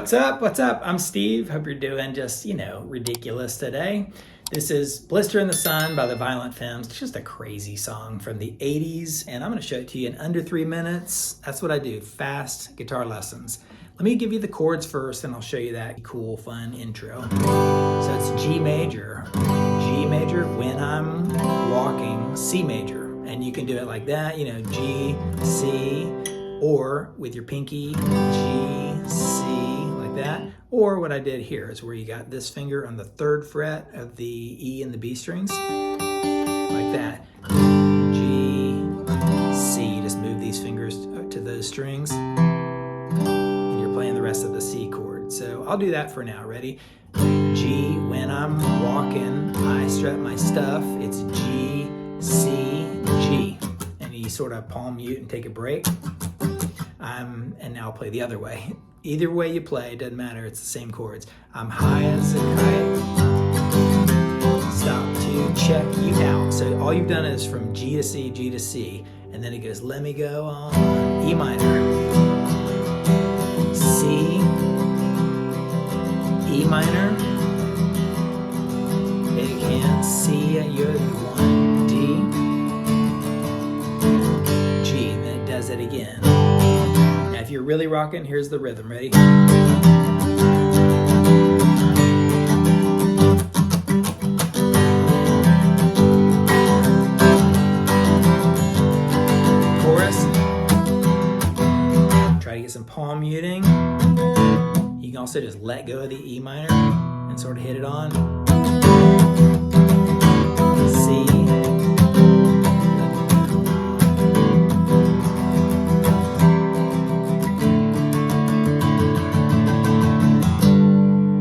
What's up? What's up? I'm Steve. Hope you're doing just, ridiculous today. This is Blister in the Sun by the Violent Femmes. It's just a crazy song from the 80s, and I'm going to show it to you in under 3 minutes. That's what I do, fast guitar lessons. Let me give you the chords first, and I'll show you that cool, fun intro. So it's G major when I'm walking, C major. And you can do it like that, G, C, or with your pinky, G, C, like that. Or what I did here is where you got this finger on the 3rd fret of the E and the B strings, like that. G, C, just move these fingers to those strings, and you're playing the rest of the C chord. So I'll do that for now, ready? G, when I'm walking, I strut my stuff, it's G, C, G. And you sort of palm mute and take a break. And now I'll play the other way. Either way you play, it doesn't matter, it's the same chords. I'm high as a kite, stop to check you out. So all you've done is from G to C, G to C, and then it goes, let me go on E minor, C, E minor, they can't see you're the one, D, G, and then it does it again. Now if you're really rocking, here's the rhythm, ready? Chorus. Try to get some palm muting. You can also just let go of the E minor and sort of hit it on. C.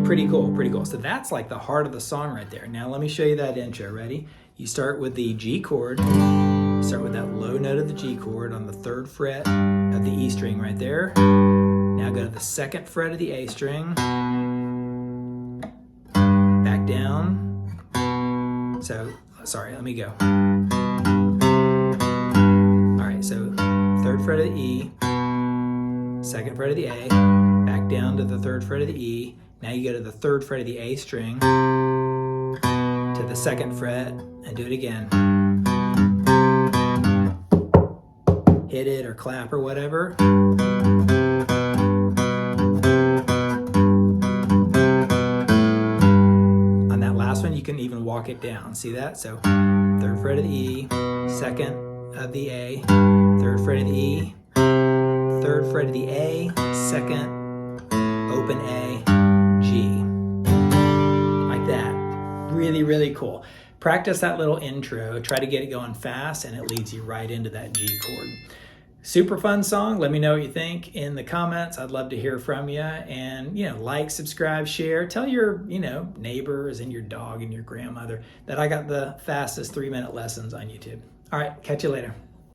Pretty cool, pretty cool. So that's like the heart of the song right there. Now let me show you that intro, ready? You start with the G chord. Start with that low note of the G chord on the 3rd fret of the E string right there. Now go to the 2nd fret of the A string. Back down. So, sorry, let me go. All right, so 3rd fret of the E, 2nd fret of the A, back down to the 3rd fret of the E. Now you go to the 3rd fret of the A string, to the 2nd fret, and do it again. Hit it or clap or whatever. On that last one, you can even walk it down. See that? So 3rd fret of the E, 2nd of the A, 3rd fret of the E, 3rd fret of the A, 2nd, open A, G. Like that. Really, really cool. Practice that little intro. Try to get it going fast, and it leads you right into that G chord. Super fun song. Let me know what you think in the comments. I'd love to hear from you. And, like, subscribe, share. Tell your, neighbors and your dog and your grandmother that I got the fastest 3-minute lessons on YouTube. All right, catch you later.